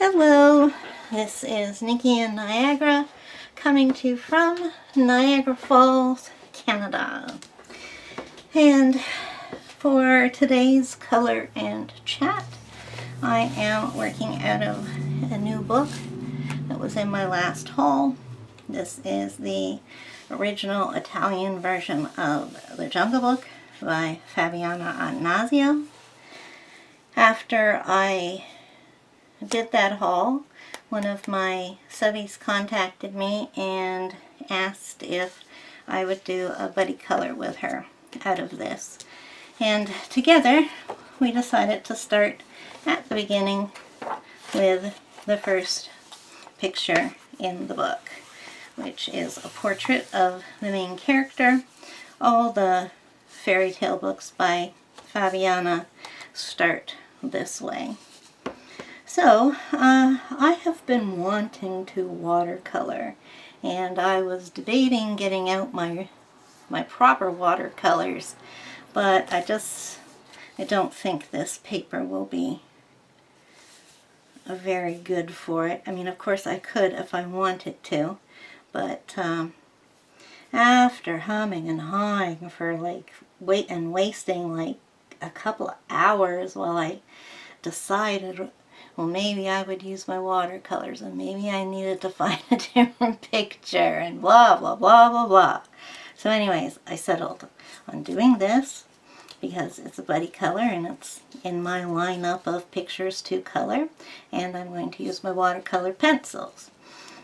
Hello, this is Nikki in Niagara, coming to you from Niagara Falls, Canada. And for today's color and chat, I am working out of a new book that was in my last haul. This is the original Italian version of The Jungle Book by Fabianna Attanasio. After I did that haul, one of my subbies contacted me and asked if I would do a buddy color with her out of this. And together we decided to start at the beginning with the first picture in the book, which is a portrait of the main character. All the fairy tale books by Fabianna start this way. So, I have been wanting to watercolor, and I was debating getting out my proper watercolors, but I don't think this paper will be very good for it. I mean, of course I could if I wanted to, but after humming and hawing for wasting like a couple of hours while I decided, well, maybe I would use my watercolors and maybe I needed to find a different picture and blah, blah, blah, blah, blah. So anyways, I settled on doing this because it's a buddy color and it's in my lineup of pictures to color, and I'm going to use my watercolor pencils.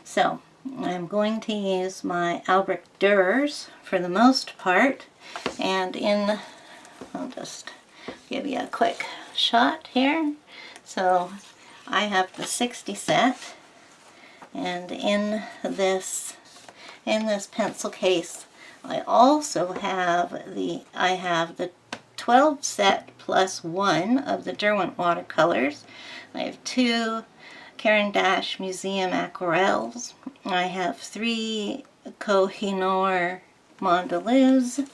So I'm going to use my Albrecht Durers for the most part, and I'll just give you a quick shot here. So I have the 60 set, and in this pencil case I also have the 12 set plus 1 of the Derwent watercolors. I have 2 Caran d'Ache Museum aquarelles. I have 3 Koh-i-Noor Mondeluz.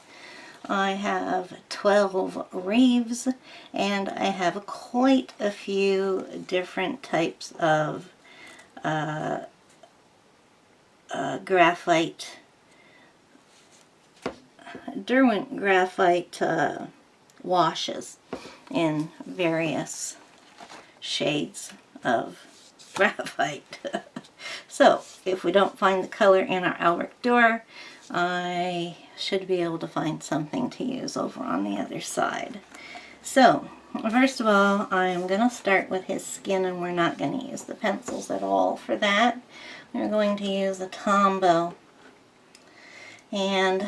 I have 12 Reeves, and I have quite a few different types of graphite, Derwent graphite washes in various shades of graphite. So if we don't find the color in our Albrecht Durer, I should be able to find something to use over on the other side. So first of all, I'm going to start with his skin, and we're not going to use the pencils at all for that. We're going to use a Tombow, and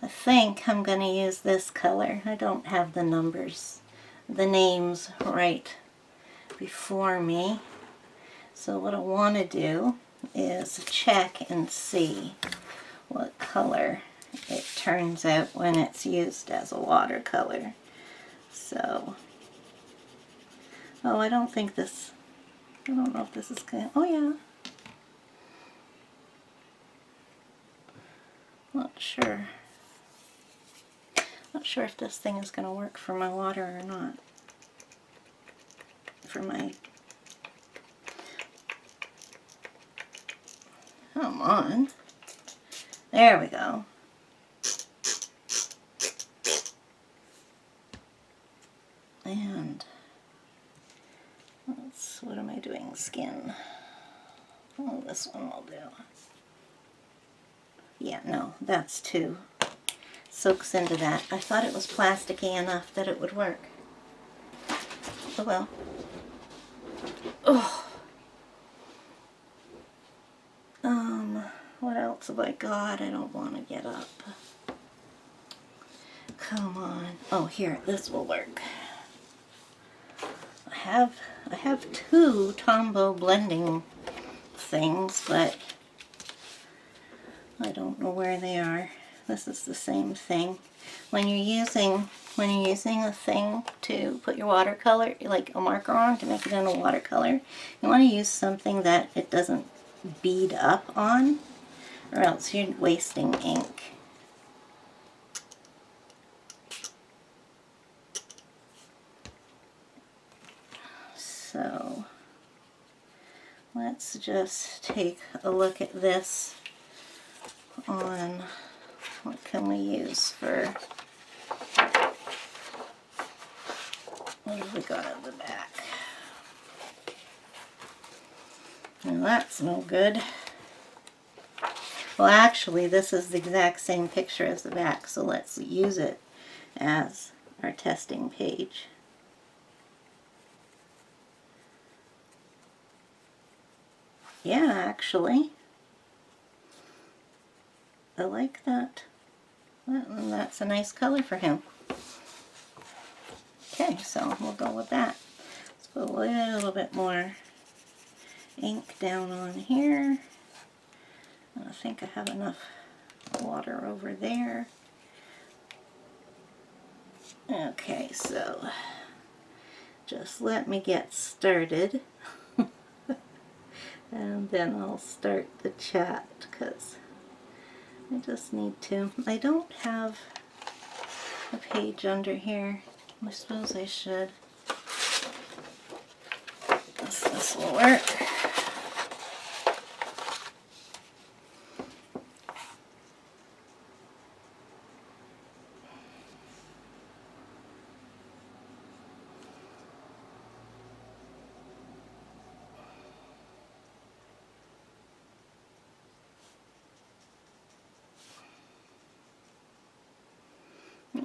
I think I'm going to use this color. I don't have the names right before me. So what I want to do is check and see what color it turns out when it's used as a watercolor. So, I don't know if this is good. Oh yeah. Not sure if this thing is going to work for my water or not. Come on. There we go. And what am I doing? Skin. Oh, this one will do. Yeah, no, that's too. Soaks into that. I thought it was plasticky enough that it would work. Oh well. Oh. What else have I got? I don't want to get up. Come on. Oh, here, this will work. I have 2 Tombow blending things, but I don't know where they are. This is the same thing. When you're using a thing to put your watercolor, like a marker on, to make it into a watercolor, you want to use something that it doesn't bead up on, or else you're wasting ink. So let's just take a look at this on what can we use for, what have we got at the back? Well, that's no good. Well, actually, this is the exact same picture as the back, so let's use it as our testing page. Yeah, actually, I like that. That's a nice color for him. Okay, so we'll go with that. Let's put a little bit more ink down on here. I think I have enough water over there. Okay, so just let me get started and then I'll start the chat because I just need to. I don't have a page under here. I suppose I should. This will work.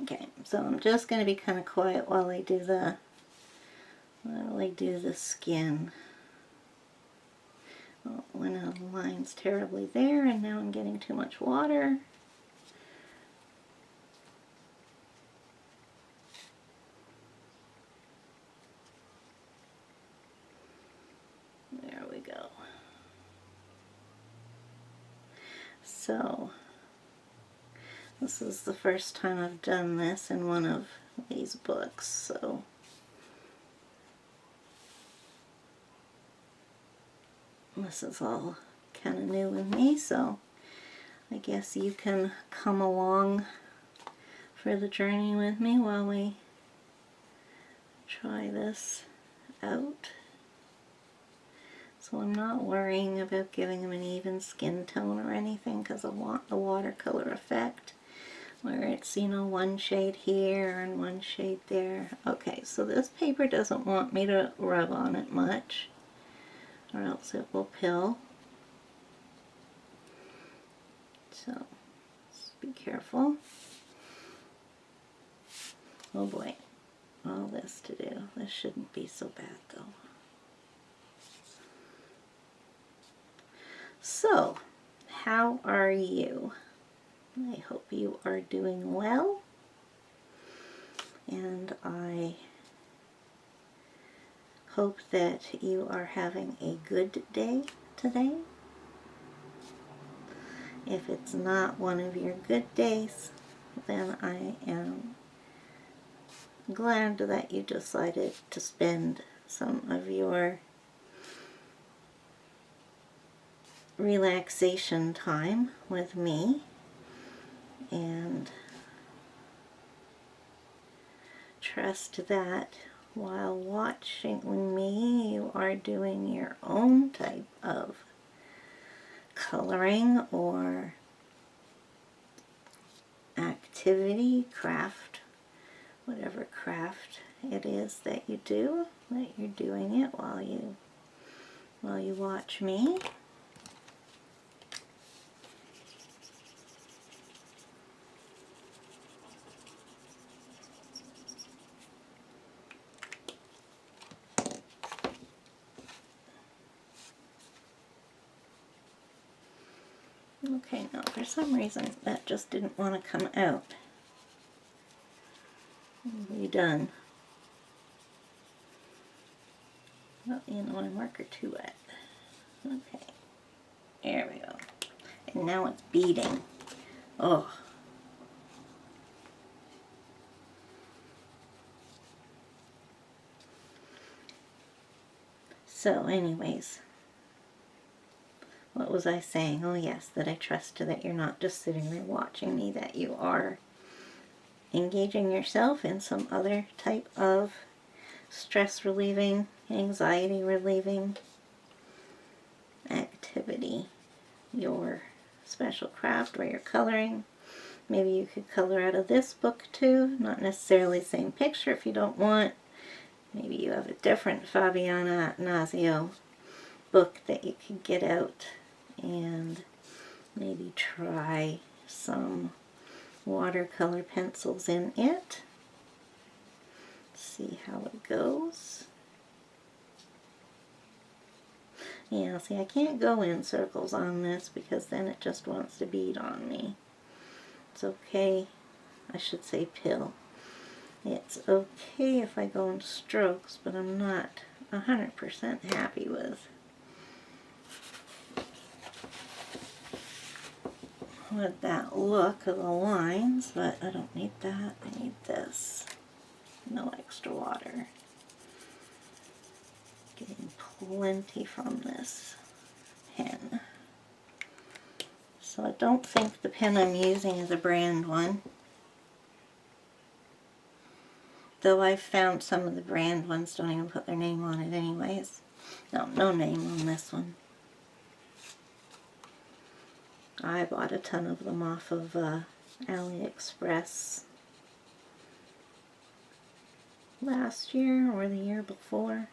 Okay, so I'm just going to be kind of quiet while I do the skin. Oh, when a line's terribly there, and now I'm getting too much water. There we go. So this is the first time I've done this in one of these books, so this is all kind of new with me, so I guess you can come along for the journey with me while we try this out. So I'm not worrying about giving him an even skin tone or anything because I want the watercolor effect where it's, you know, one shade here and one shade there. Okay, so this paper doesn't want me to rub on it much or else it will pill. So just be careful. Oh boy, all this to do. This shouldn't be so bad though. So, how are you? I hope you are doing well, and I hope that you are having a good day today. If it's not one of your good days, then I am glad that you decided to spend some of your relaxation time with me, and trust that while watching me you are doing your own type of coloring or activity, craft, whatever craft it is that you do, that you're doing it while you watch me. Okay, now for some reason that just didn't want to come out. Are done? Oh, you know, my marker too wet. Okay, there we go. And now it's beading. Oh. So anyways, what was I saying? Oh yes, that I trust that you're not just sitting there watching me, that you are engaging yourself in some other type of stress relieving, anxiety relieving your special craft where you're coloring. Maybe you could color out of this book too, not necessarily the same picture if you don't want. Maybe you have a different Fabianna Attanasio book that you could get out and maybe try some watercolor pencils in it. See how it goes. Yeah, see, I can't go in circles on this because then it just wants to bead on me. It's okay, I should say pill. It's okay if I go in strokes, but I'm not 100% happy with that look of the lines, but I don't need that. I need this. No extra water. Getting plenty from this pen. So I don't think the pen I'm using is a brand one. Though I've found some of the brand ones don't even put their name on it anyways. No name on this one. I bought a ton of them off of AliExpress last year or the year before.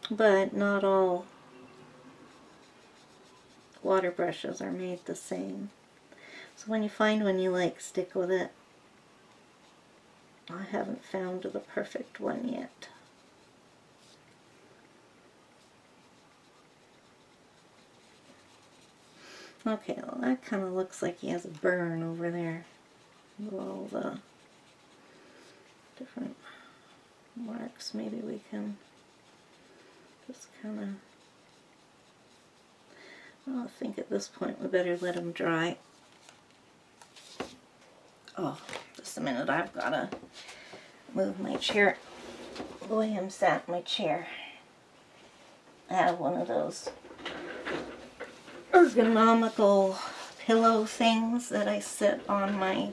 But not all water brushes are made the same. So when you find one you like, stick with it. I haven't found the perfect one yet. Okay, well that kind of looks like he has a burn over there with all the different marks. Maybe we can just kind of, I think at this point we better let him dry. Oh, just a minute, I've got to move my chair the way I'm sat in my chair. I have one of those ergonomical pillow things that I sit on my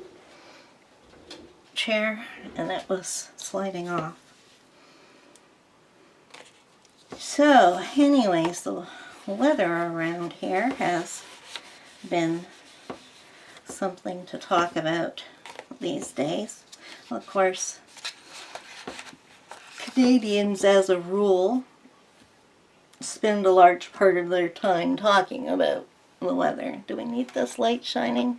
chair, and it was sliding off. So anyways, the weather around here has been something to talk about these days. Well, of course, Canadians as a rule spend a large part of their time talking about the weather. Do we need this light shining?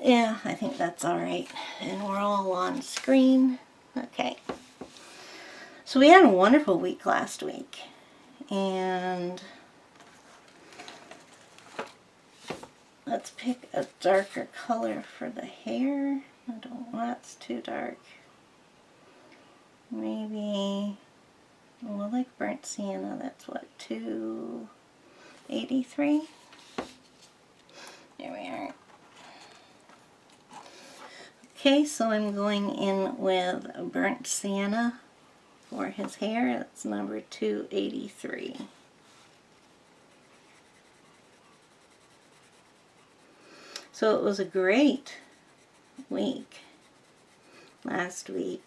Yeah, I think that's alright. And we're all on screen. Okay. So we had a wonderful week last week. And let's pick a darker color for the hair. I don't want that's too dark. Maybe, well, I like burnt sienna. That's what, 283? There we are. Okay, so I'm going in with burnt sienna for his hair. That's number 283. So it was a great week last week.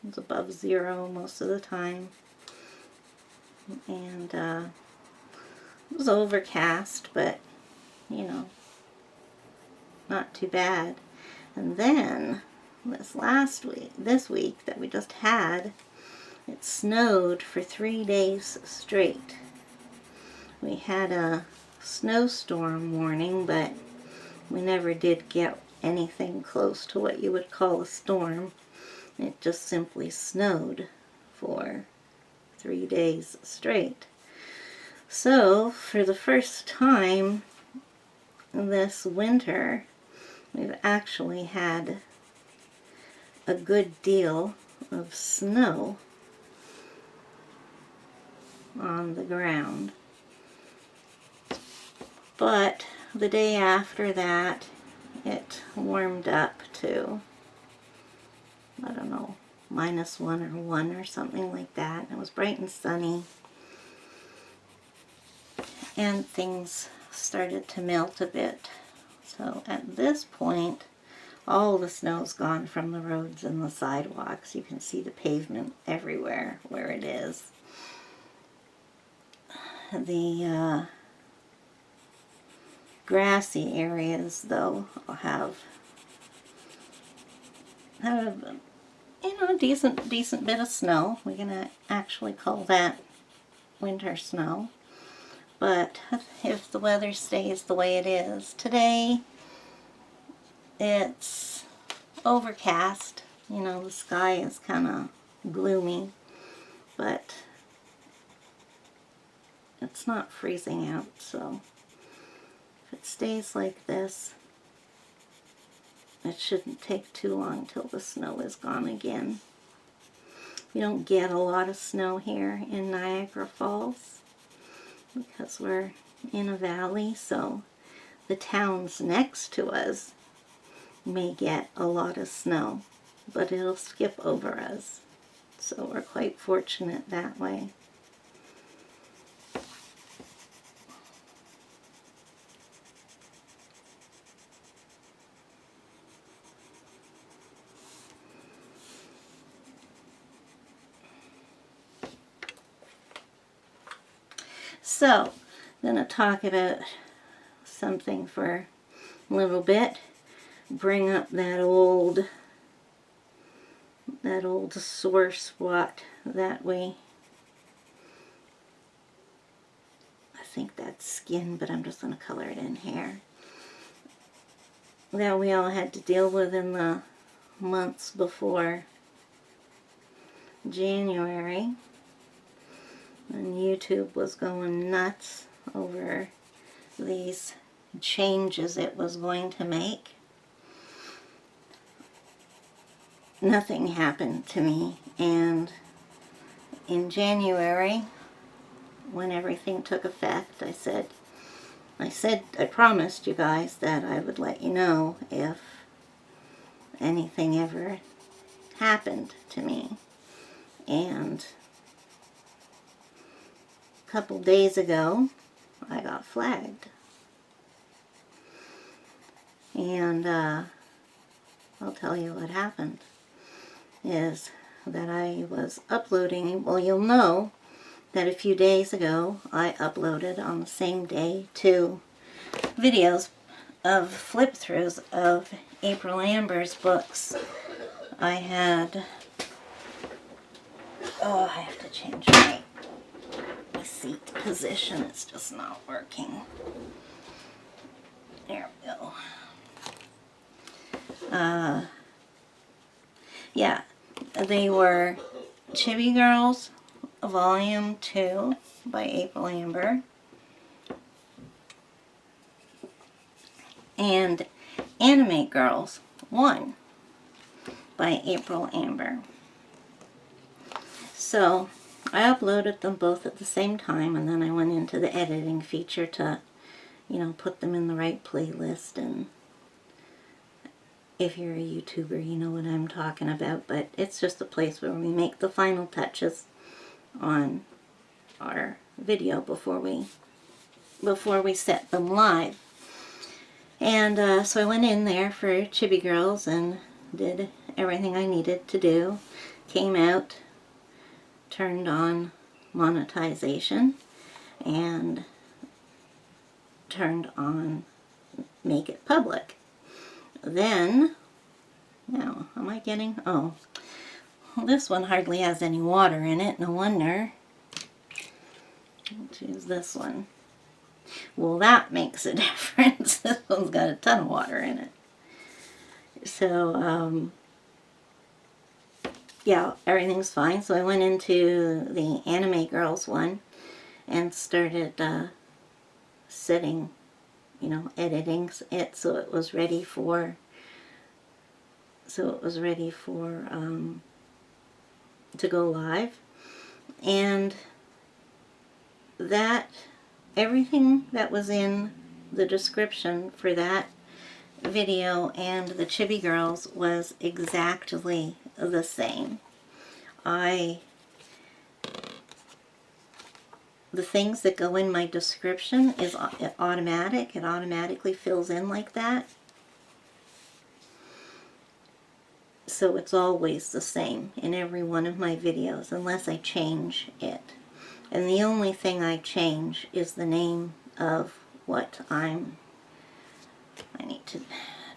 It was above zero most of the time. And it was overcast, but, you know, not too bad. And then this week that we just had, it snowed for 3 days straight. We had a snowstorm warning, but we never did get anything close to what you would call a storm. It just simply snowed for 3 days straight. So, for the first time this winter, we've actually had a good deal of snow on the ground. But the day after that, it warmed up to, I don't know, -1 or 1 or something like that. It was bright and sunny. And things started to melt a bit. So at this point, all the snow's gone from the roads and the sidewalks. You can see the pavement everywhere where it is. The grassy areas, though, have a decent bit of snow. We're gonna actually call that winter snow. But if the weather stays the way it is today, it's overcast. The sky is kind of gloomy, but it's not freezing out, so if it stays like this, it shouldn't take too long till the snow is gone again. We don't get a lot of snow here in Niagara Falls because we're in a valley, so the towns next to us may get a lot of snow, but it'll skip over us. So we're quite fortunate that way. So, I'm going to talk about something for a little bit. Bring up that old sore spot that I think that's skin, but I'm just going to color it in here, that we all had to deal with in the months before January. And YouTube was going nuts over these changes it was going to make. Nothing happened to me, and in January, when everything took effect, I promised you guys that I would let you know if anything ever happened to me. And a couple days ago, I got flagged. And I'll tell you what happened. Is that I was uploading, well, you'll know that a few days ago I uploaded on the same day 2 videos of flip-throughs of April Amber's books. I had, I have to change my seat position, it's just not working. There we go. Yeah, they were Chibi Girls Volume 2 by April Amber and Anime Girls 1 by April Amber. So I uploaded them both at the same time, and then I went into the editing feature to, put them in the right playlist. And if you're a YouTuber, you know what I'm talking about, but it's just a place where we make the final touches on our video before we set them live. And so I went in there for Chibi Girls and did everything I needed to do. Came out, turned on monetization, and turned on make it public. Then, now, am I getting, well, this one hardly has any water in it, no wonder. Let's use this one. Well, that makes a difference. This one's got a ton of water in it. So, yeah, everything's fine. So I went into the Anime Girls one and started editing it so it was ready for to go live. And that everything that was in the description for that video and the Chibi Girls was exactly the same. The things that go in my description is automatic. It automatically fills in like that. So it's always the same in every one of my videos unless I change it. And the only thing I change is the name of what I need to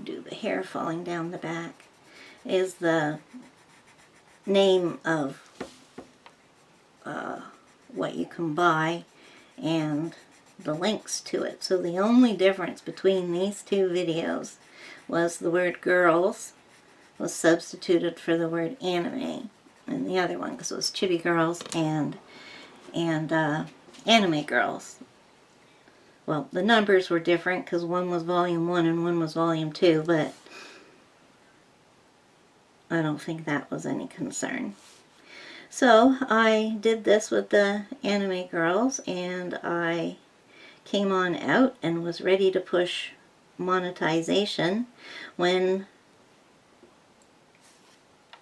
do the hair falling down the back, is the name of what you can buy and the links to it. So the only difference between these two videos was the word girls was substituted for the word anime in the other one, because it was Chibi Girls and Anime Girls. Well, the numbers were different because one was volume 1 and one was volume 2, but I don't think that was any concern. So I did this with the Anime Girls, and I came on out and was ready to push monetization when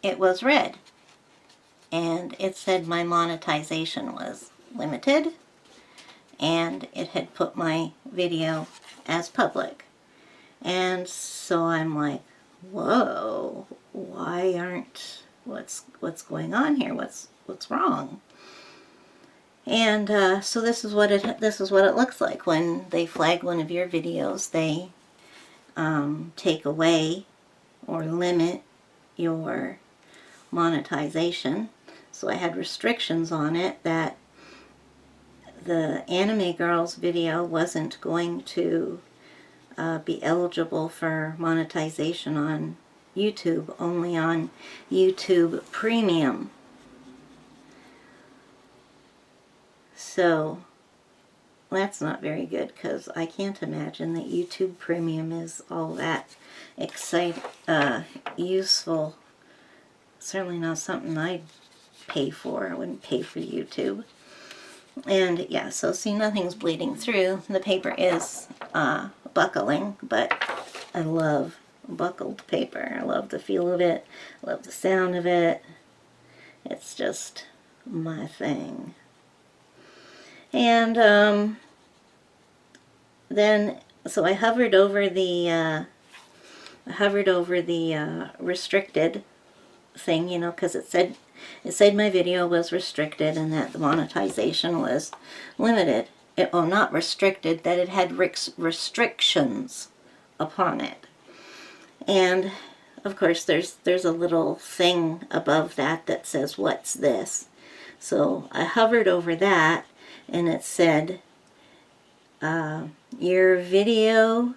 it was red. And it said my monetization was limited, and it had put my video as public. And so I'm like, whoa, why aren't, what's going on here? What's wrong? And so this is what it looks like when they flag one of your videos. They take away or limit your monetization. So I had restrictions on it that the Anime Girls video wasn't going to be eligible for monetization on YouTube, only on YouTube Premium. So that's not very good, because I can't imagine that YouTube Premium is all that useful. Certainly not something I'd pay for. I wouldn't pay for YouTube. And yeah, so see, nothing's bleeding through. The paper is buckling, but I love buckled paper. I love the feel of it. I love the sound of it. It's just my thing. And then, so I hovered over the restricted thing, you know, because it said my video was restricted and that the monetization was limited. Well, not restricted, that it had restrictions upon it. And of course there's a little thing above that says, what's this? So I hovered over that, and it said, your video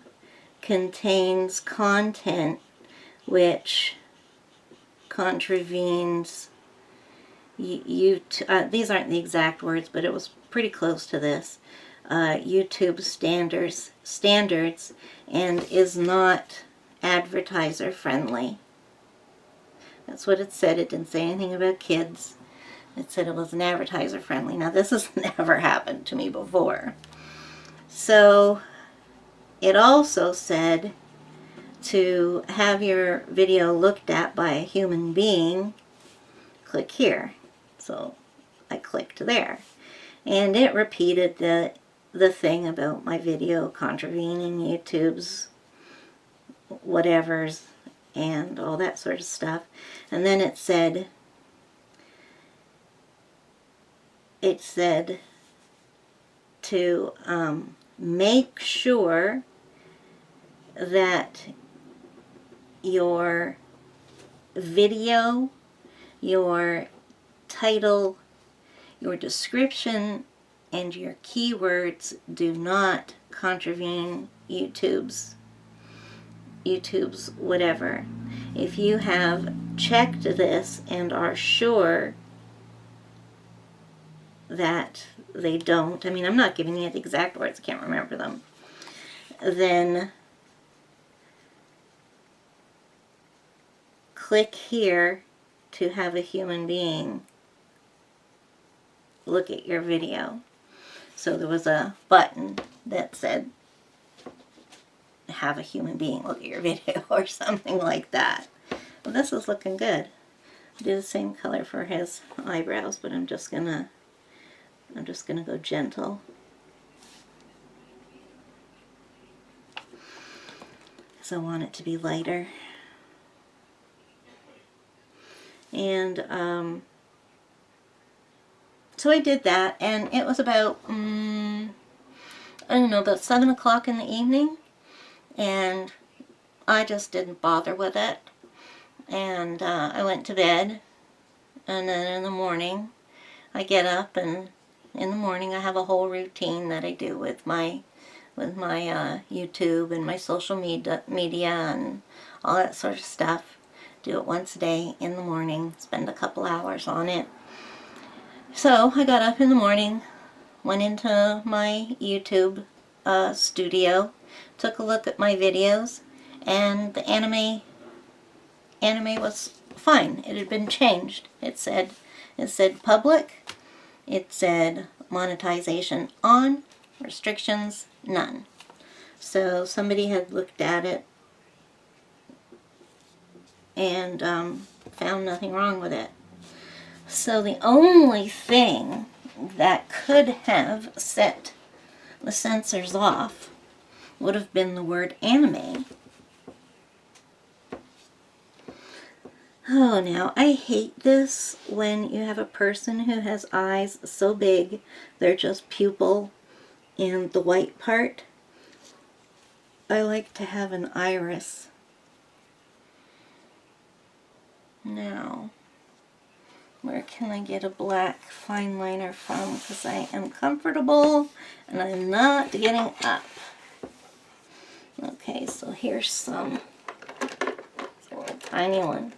contains content which contravenes these aren't the exact words, but it was pretty close to this, YouTube standards and is not advertiser friendly. That's what it said. It didn't say anything about kids. It said it wasn't advertiser friendly. Now this has never happened to me before. So it also said to have your video looked at by a human being, click here. So I clicked there, and it repeated the thing about my video contravening YouTube's whatevers and all that sort of stuff. And then it said to make sure that your video, your title, your description, and your keywords do not contravene YouTube's whatever. If you have checked this and are sure that they don't, I mean, I'm not giving you the exact words, I can't remember them, then click here to have a human being look at your video. So there was a button that said have a human being look at your video or something like that. Well, this is looking good. I do the same color for his eyebrows, but I'm just gonna go gentle. Because I want it to be lighter. And so I did that, and it was about, I don't know, about 7 o'clock in the evening, and I just didn't bother with it. And I went to bed, and then in the morning, I get up, and in the morning I have a whole routine that I do with my YouTube and my social media and all that sort of stuff. Do it once a day in the morning, spend a couple hours on it. So I got up in the morning, went into my YouTube studio, took a look at my videos, and the anime was fine. It had been changed. It said public. It said monetization on, restrictions none. So somebody had looked at it and found nothing wrong with it. So the only thing that could have set the censors off would have been the word anime. Oh, now, I hate this when you have a person who has eyes so big, they're just pupil in the white part. I like to have an iris. Now, where can I get a black fine liner from? Because I am comfortable and I'm not getting up. Okay, so here's some. It's a little tiny one.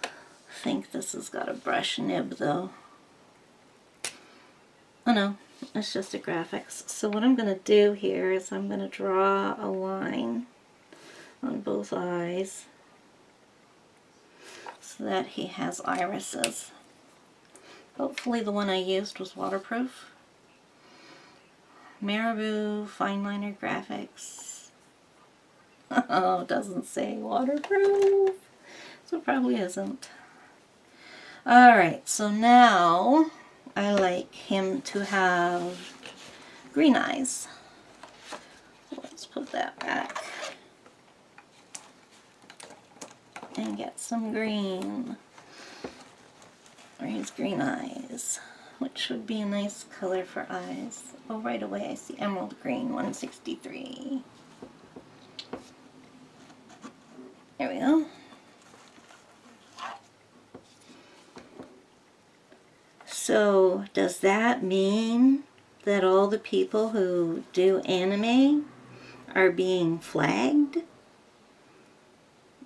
I think this has got a brush nib though. Oh no, it's just a graphics. So what I'm going to do here is I'm going to draw a line on both eyes so that he has irises. Hopefully the one I used was waterproof. Marabou Fine Liner Graphics. Oh, it doesn't say waterproof, so it probably isn't. Alright, so now I like him to have green eyes. Let's put that back and get some green for his green eyes, which would be a nice color for eyes. Oh, right away I see emerald green, 163. There we go. So, does that mean that all the people who do anime are being flagged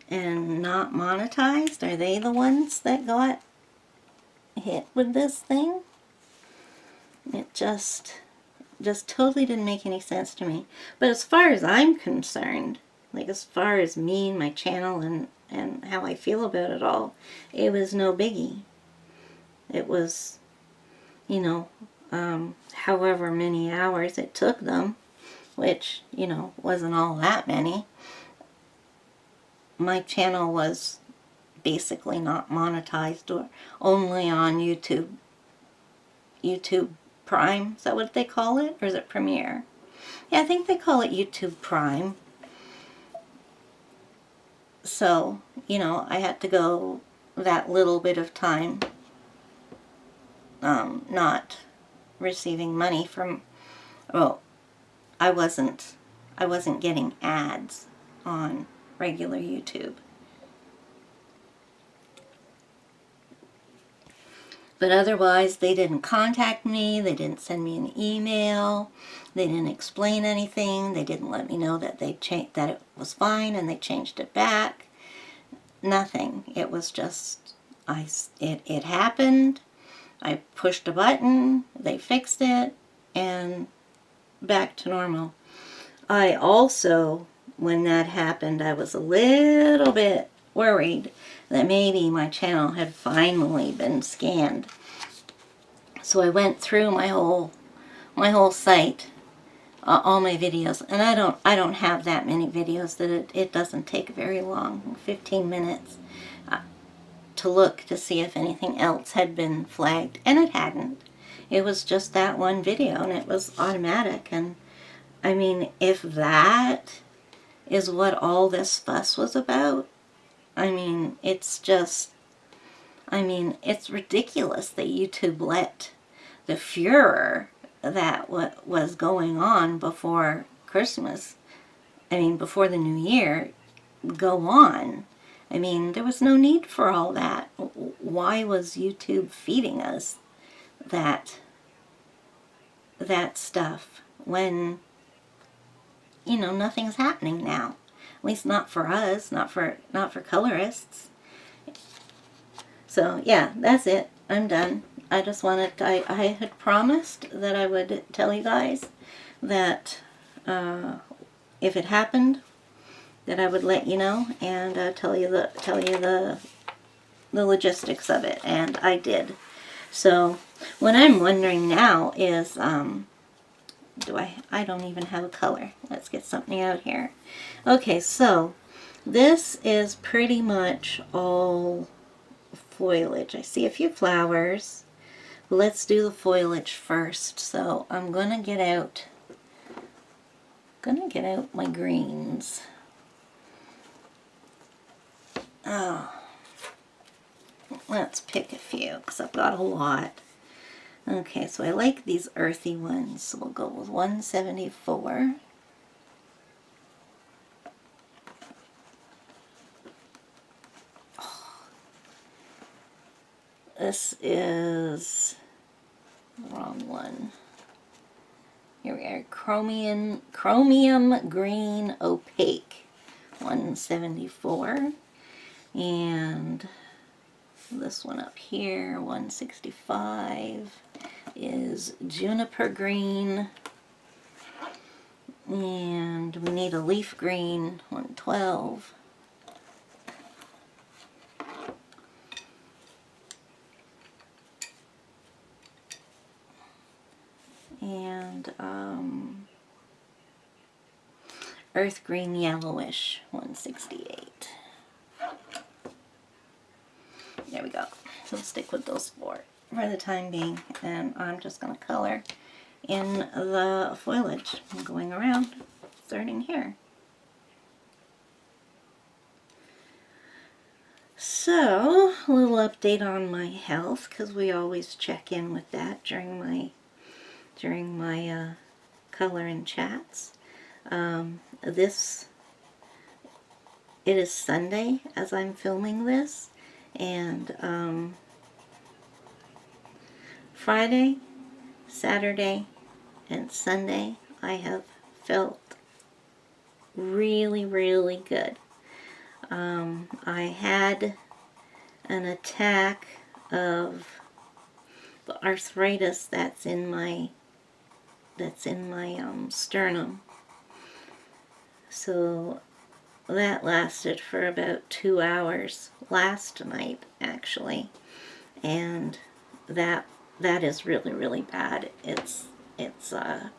and not monetized? Are they the ones that got hit with this thing? It just totally didn't make any sense to me. But as far as I'm concerned, like as far as me and my channel and how I feel about it all, it was no biggie. It was, you know, however many hours it took them, which, you know, wasn't all that many. My channel was basically not monetized, or only on YouTube Prime. Is that what they call it? Or is it Premiere? Yeah, I think they call it YouTube Prime. So, you know, I had to go that little bit of time not receiving money from, well, I wasn't getting ads on regular YouTube. But otherwise, they didn't contact me, they didn't send me an email, they didn't explain anything, they didn't let me know that that it was fine and they changed it back. Nothing. It was just, it happened, I pushed a button, they fixed it, and back to normal. I also, when that happened, I was a little bit worried that maybe my channel had finally been scanned. So I went through my whole site, all my videos, and I don't have that many videos that it doesn't take very long, 15 minutes, to look to see if anything else had been flagged, and it hadn't. It was just that one video, and it was automatic. And I mean, if that is what all this fuss was about, I mean, it's just, I mean, it's ridiculous that YouTube let the furor that was going on before Christmas, I mean, before the new year, go on. I mean, there was no need for all that. Why was YouTube feeding us that stuff when, you know, nothing's happening now? At least not for us, not for colorists. So yeah, that's it. I'm done. I just wanted, I had promised that I would tell you guys that if it happened, that I would let you know and tell you the logistics of it, and I did. So what I'm wondering now is, I don't even have a color. Let's get something out here. Okay, so this is pretty much all foliage. I see a few flowers. Let's do the foliage first. So I'm gonna get out my greens. Oh, let's pick a few because I've got a lot. Okay, so I like these earthy ones, so we'll go with 174. This is the wrong one. Here we are, chromium green opaque, 174. And this one up here, 165, is juniper green. And we need a leaf green, 112. And earth green yellowish, 168. There we go. So we'll stick with those four for the time being, and I'm just going to color in the foliage. I'm going around, starting here. So, a little update on my health, because we always check in with that during my color and chats. It is Sunday as I'm filming this, and Friday, Saturday, and Sunday I have felt really, really good. I had an attack of the arthritis that's in my sternum. So that lasted for about 2 hours last night, actually, and that is really, really bad. It's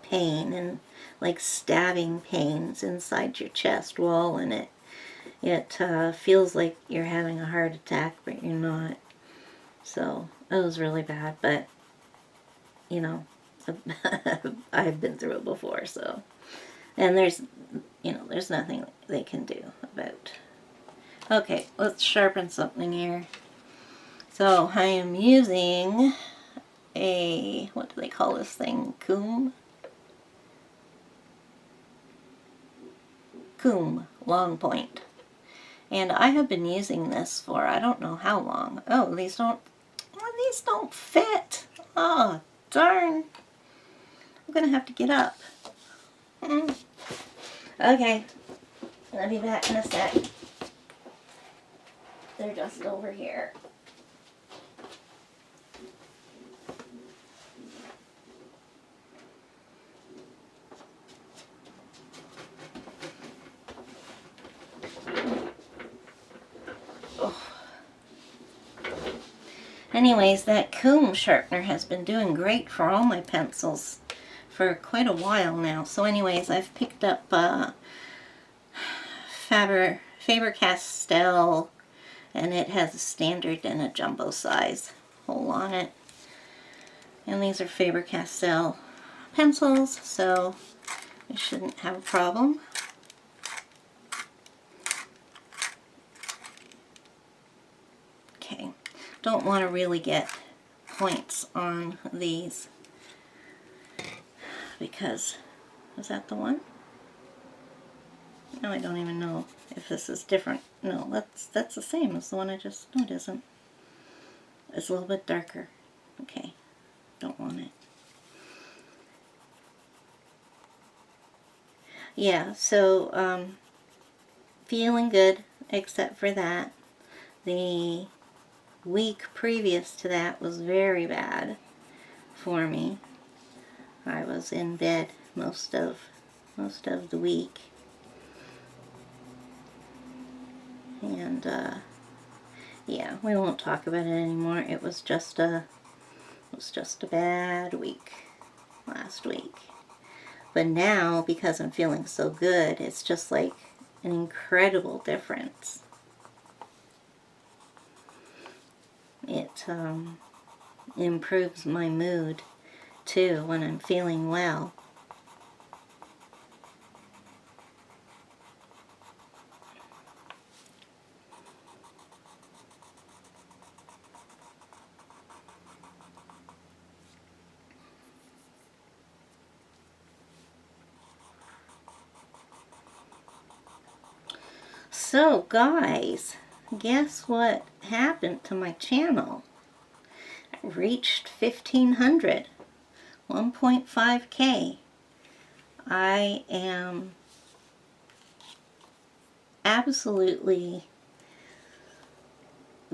pain and like stabbing pains inside your chest wall, and it feels like you're having a heart attack, but you're not. So it was really bad, but you know, I've been through it before, so, and there's nothing they can do about. Okay, let's sharpen something here. So I am using a, what do they call this thing? Coombe long point. And I have been using this for I don't know how long. Oh, these don't fit. Oh, darn. I'm gonna have to get up. Okay, I'll be back in a sec. They're just over here. Anyways, that Coombe sharpener has been doing great for all my pencils for quite a while now. So anyways, I've picked up Faber-Castell, and it has a standard and a jumbo size hole on it. And these are Faber-Castell pencils, so I shouldn't have a problem. Okay, don't want to really get points on these, because, is that the one? No, I don't even know if this is different. No, that's the same as the one I just, no it isn't. It's a little bit darker. Okay, don't want it. Yeah, so feeling good except for that. The week previous to that was very bad for me. I was in bed most of the week. And yeah, we won't talk about it anymore. It was just a bad week last week. But now, because I'm feeling so good, it's just like an incredible difference. It improves my mood too when I'm feeling well. So guys, guess what happened to my channel? I reached 1,500, 1.5K. I am absolutely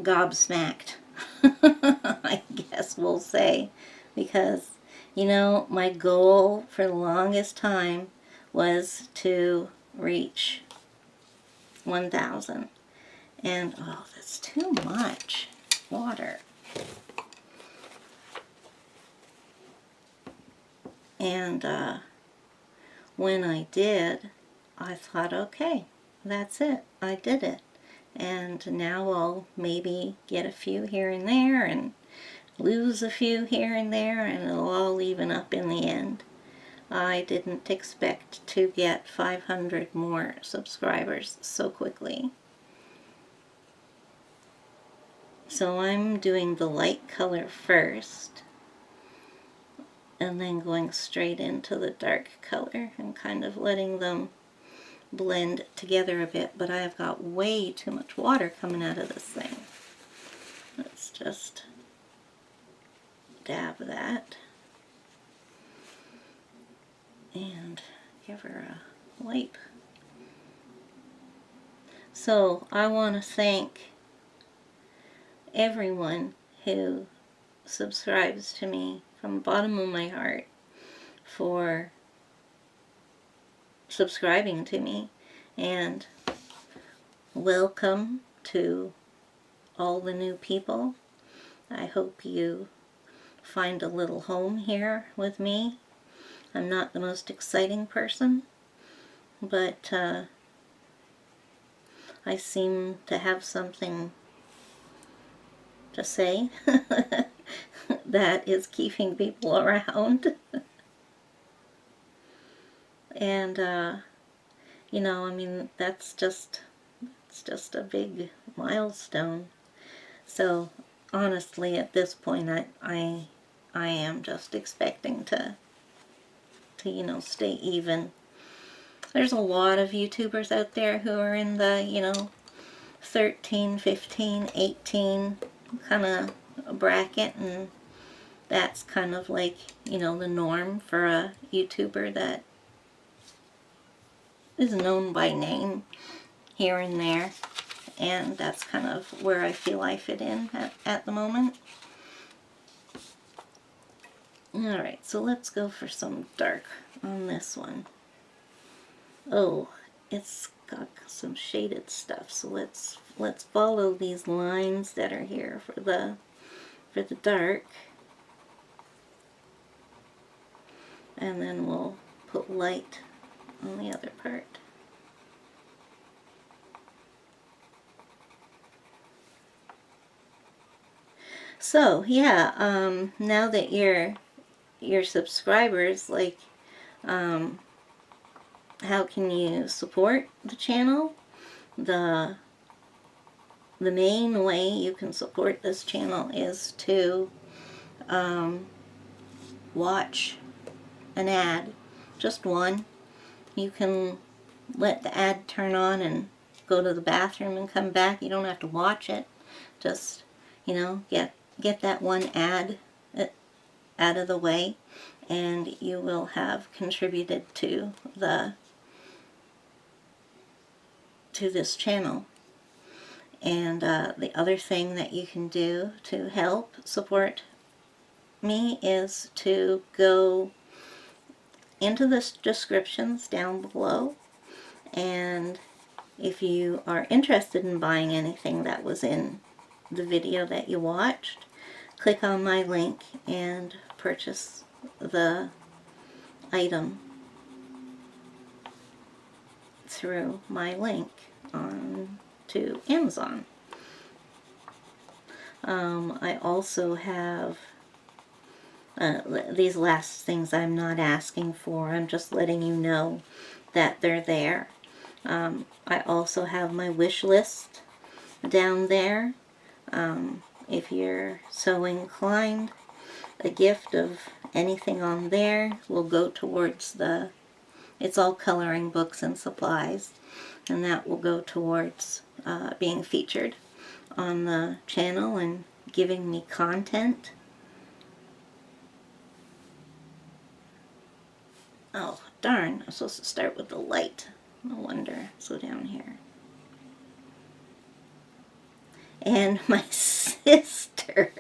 gobsmacked, I guess we'll say, because, you know, my goal for the longest time was to reach 1,000. And, oh, that's too much water. And when I did, I thought, okay, that's it. I did it. And now I'll maybe get a few here and there and lose a few here and there, and it'll all even up in the end. I didn't expect to get 500 more subscribers so quickly. So I'm doing the light color first, and then going straight into the dark color and kind of letting them blend together a bit. But I've got way too much water coming out of this thing. Let's just dab that and give her a wipe. So I want to thank everyone who subscribes to me from the bottom of my heart for subscribing to me, and welcome to all the new people. I hope you find a little home here with me. I'm not the most exciting person, but I seem to have something to say that is keeping people around. And you know, I mean, it's just a big milestone. So honestly, at this point, I am just expecting to you know, stay even. There's a lot of YouTubers out there who are in the, you know, 13, 15, 18 kind of bracket, and that's kind of like, you know, the norm for a YouTuber that is known by name here and there, and that's kind of where I feel I fit in at the moment. Alright, so let's go for some dark on this one. Oh, it's got some shaded stuff, so let's follow these lines that are here for the dark, and then we'll put light on the other part. So yeah, now that your subscribers, like, how can you support the channel? The the main way you can support this channel is to watch an ad, just one. You can let the ad turn on and go to the bathroom and come back. You don't have to watch it. Just, you know, get that one ad out of the way, and you will have contributed to this channel. And the other thing that you can do to help support me is to go into the descriptions down below, and if you are interested in buying anything that was in the video that you watched, click on my link and purchase the item through my link on to Amazon. I also have these last things I'm not asking for. I'm just letting you know that they're there. I also have my wish list down there. If you're so inclined, a gift of anything on there will go towards it's all coloring books and supplies, and that will go towards being featured on the channel and giving me content. Oh, darn, I'm supposed to start with the light. No wonder. So down here. And my sister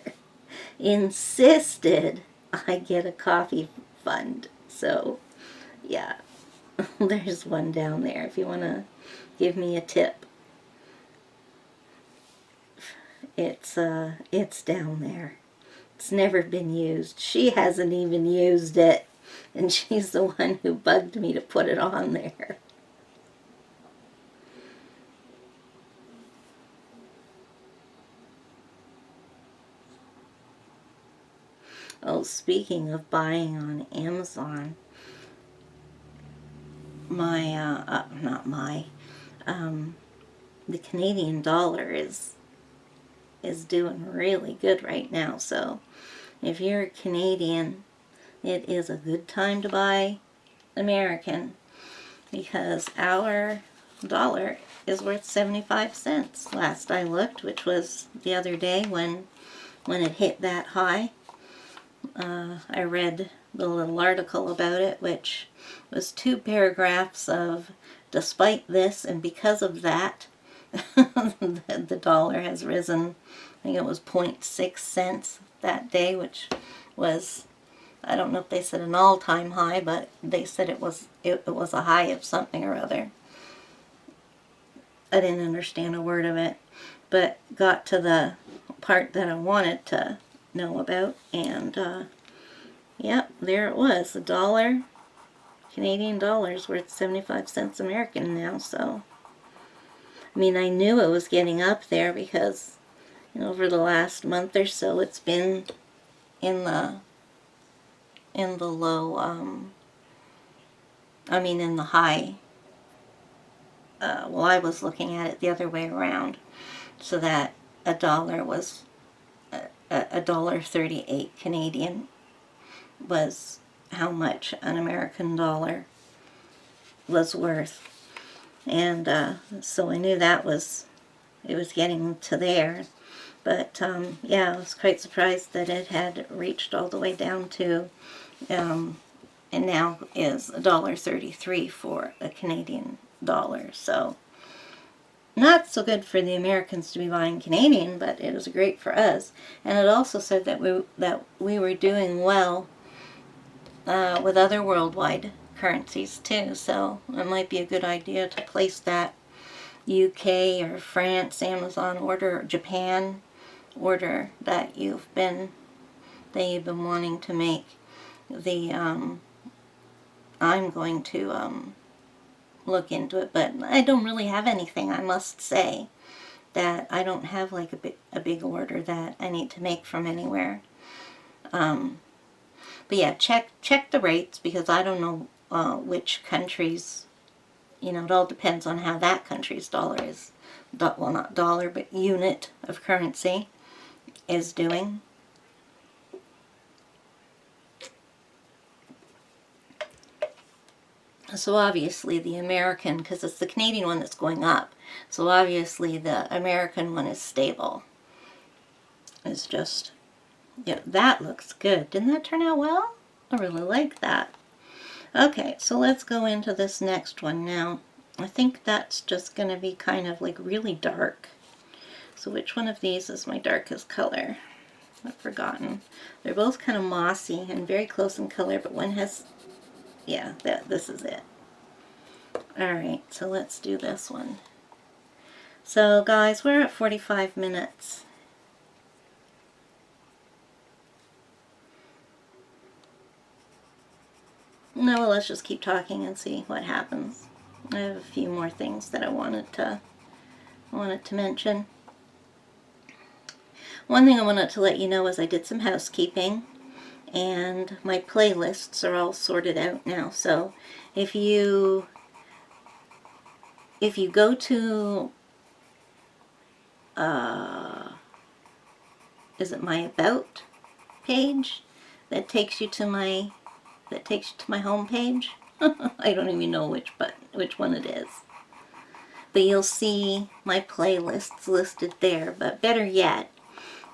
insisted I get a coffee fund. So, yeah, there's one down there if you want to give me a tip. It's down there. It's never been used. She hasn't even used it, and she's the one who bugged me to put it on there. Oh, speaking of buying on Amazon, the Canadian dollar is doing really good right now. So if you're a Canadian, it is a good time to buy American, because our dollar is worth 75 cents last I looked, which was the other day when it hit that high. I read the little article about it, which was 2 paragraphs of despite this and because of that, the dollar has risen. I think it was 0.6 cents that day, which was, I don't know if they said an all-time high, but they said it was a high of something or other. I didn't understand a word of it, but got to the part that I wanted to know about, and yep, there it was. The dollar, Canadian dollar, is worth 75 cents American now. So I mean, I knew it was getting up there because, you know, over the last month or so it's been in the low, in the high. Well, I was looking at it the other way around, so that a dollar was $1.38 Canadian was how much an American dollar was worth, and so I knew it was getting to there. But yeah, I was quite surprised that it had reached all the way down to, and now is $1.33 for a Canadian dollar. So not so good for the Americans to be buying Canadian, but it was great for us. And it also said that we were doing well with other worldwide currencies too. So it might be a good idea to place that UK or France Amazon order, or Japan order that you've been wanting to make. I'm going to look into it, but I don't really have anything, I must say, that I don't have like a big order that I need to make from anywhere. But yeah, check the rates, because I don't know which countries you know, it all depends on how that country's dollar is, well, not dollar, but unit of currency is doing. So obviously the American, because it's the Canadian one that's going up, so obviously the American one is stable. It's just, yeah, that looks good. Didn't that turn out well? I really like that. Okay, so let's go into this next one now. I think that's just going to be kind of like really dark. So which one of these is my darkest color? I've forgotten. They're both kind of mossy and very close in color, but one has, yeah, this is it. Alright, so let's do this one. So guys, we're at 45 minutes. No, well, let's just keep talking and see what happens. I have a few more things that I wanted to mention. One thing I wanted to let you know is I did some housekeeping, and my playlists are all sorted out now. So if you go to is it my About page that takes you to my home page? I don't even know which one it is. But you'll see my playlists listed there. But better yet,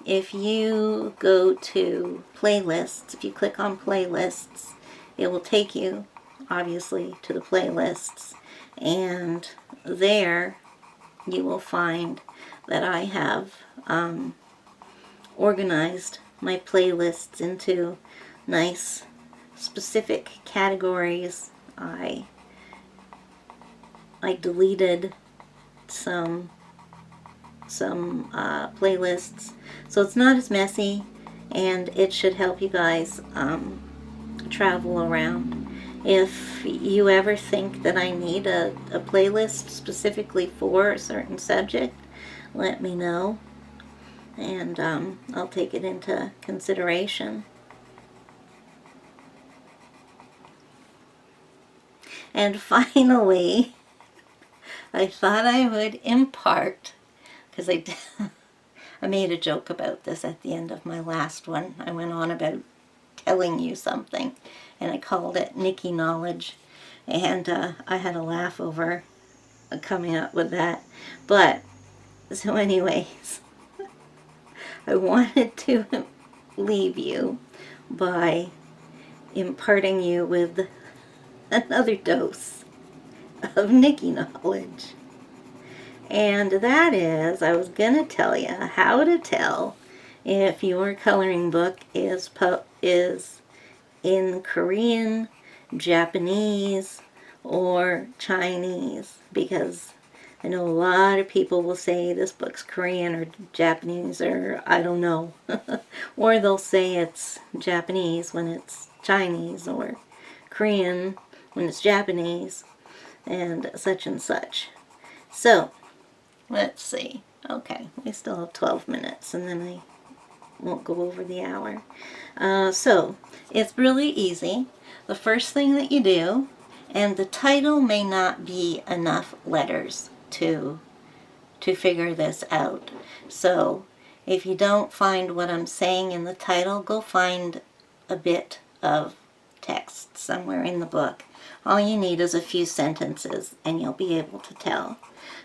if you go to playlists, if you click on playlists, it will take you obviously to the playlists, and there you will find that I have organized my playlists into nice specific categories. I deleted some playlists, so it's not as messy, and it should help you guys travel around. If you ever think that I need a playlist specifically for a certain subject, let me know, and I'll take it into consideration. And finally, I thought I would impart, because I made a joke about this at the end of my last one. I went on about telling you something, and I called it Nikki Knowledge, and I had a laugh over coming up with that. But, so anyways, I wanted to leave you by imparting you with another dose of Nikki Knowledge. And that is, I was going to tell you how to tell if your coloring book is in Korean, Japanese, or Chinese, because I know a lot of people will say this book's Korean or Japanese, or I don't know. Or they'll say it's Japanese when it's Chinese, or Korean when it's Japanese, and such. So, let's see. Okay, we still have 12 minutes, and then I won't go over the hour. So, it's really easy. The first thing that you do, and the title may not be enough letters to figure this out. So, if you don't find what I'm saying in the title, go find a bit of text somewhere in the book. All you need is a few sentences, and you'll be able to tell.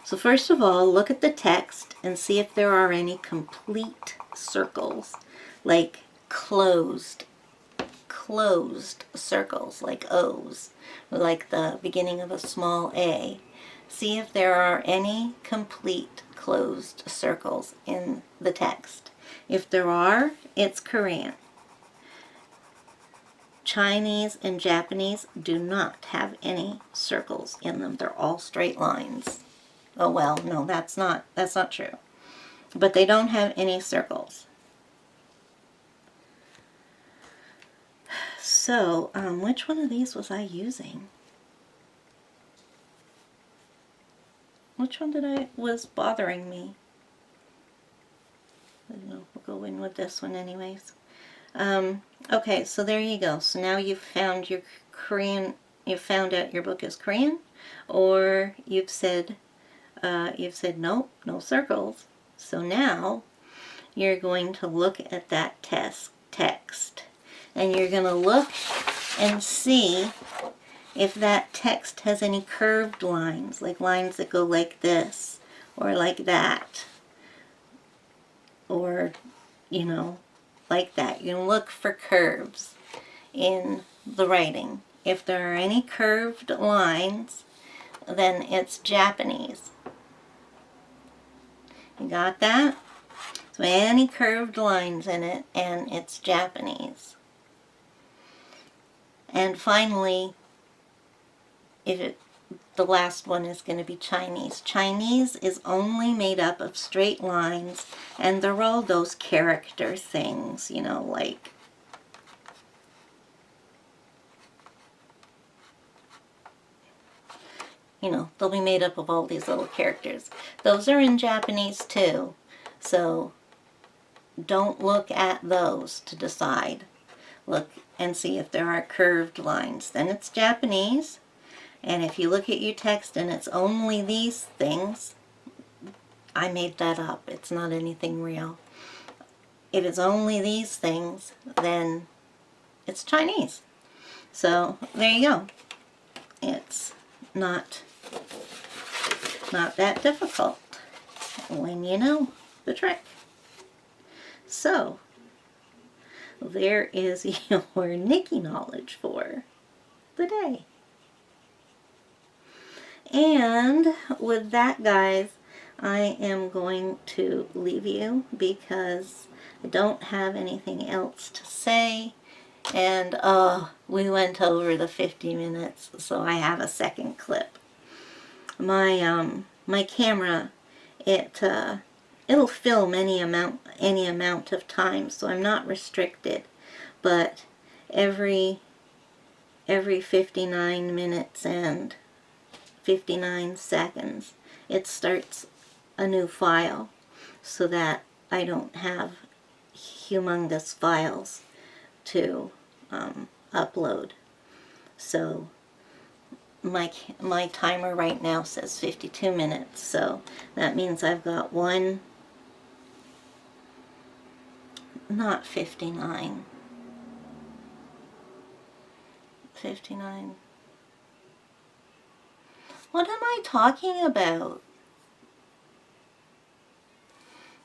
So first of all, look at the text and see if there are any complete circles, like closed circles, like O's, like the beginning of a small A. See if there are any complete closed circles in the text. If there are, it's Korean. Chinese and Japanese do not have any circles in them. They're all straight lines. Oh well, no, that's not true. But they don't have any circles. So, which one of these was I using? Which one was bothering me? I don't know, we'll go in with this one anyways. Okay, so there you go. So now you've found your Korean, you've found out your book is Korean, or you've said nope, no circles. So now you're going to look at that text, and you're going to look and see if that text has any curved lines, like lines that go like this, or like that, or, you know, like that. You can look for curves in the writing. If there are any curved lines, then it's Japanese. You got that? So any curved lines in it, and it's Japanese. And finally, the last one is going to be Chinese. Chinese is only made up of straight lines, and they're all those character things, you know, like they'll be made up of all these little characters. Those are in Japanese too, so don't look at those to decide. Look and see if there are curved lines. Then it's Japanese. And if you look at your text and it's only these things, I made that up. It's not anything real. If it's only these things, then it's Chinese. So there you go. It's not that difficult when you know the trick. So there is your Nikki knowledge for the day. And with that, guys, I am going to leave you because I don't have anything else to say. And we went over the 50 minutes, so I have a second clip. My camera, it'll film any amount of time, so I'm not restricted. But every 59 minutes and 59 seconds, it starts a new file, so that I don't have humongous files to upload. So my timer right now says 52 minutes, so that means I've got not 59. What am I talking about?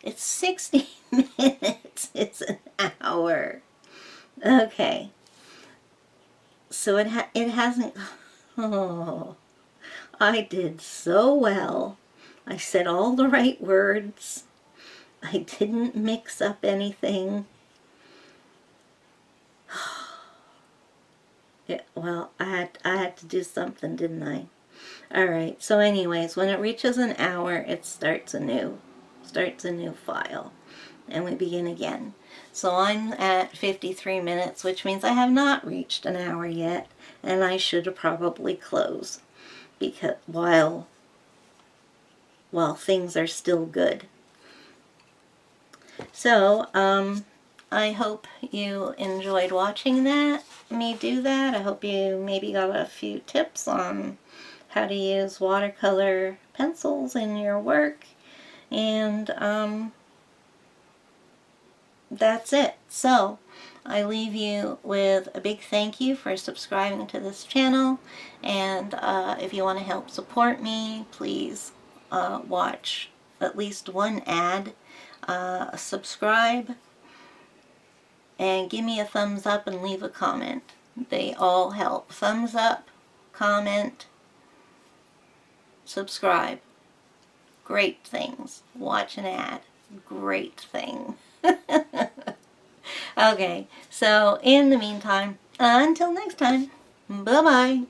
It's 60 minutes. It's an hour. Okay. So it hasn't... Oh, I did so well. I said all the right words. I didn't mix up anything. Well, I had to do something, didn't I? Alright, so anyways, when it reaches an hour, it starts a new file. And we begin again. So I'm at 53 minutes, which means I have not reached an hour yet, and I should probably close because while things are still good. So, I hope you enjoyed watching me do that. I hope you maybe got a few tips on how to use watercolor pencils in your work. And that's it. So I leave you with a big thank you for subscribing to this channel, and if you want to help support me, please watch at least one ad, subscribe, and give me a thumbs up and leave a comment. They all help. Thumbs up, comment, subscribe. Great things. Watch an ad. Great thing. Okay, so in the meantime, until next time, bye-bye.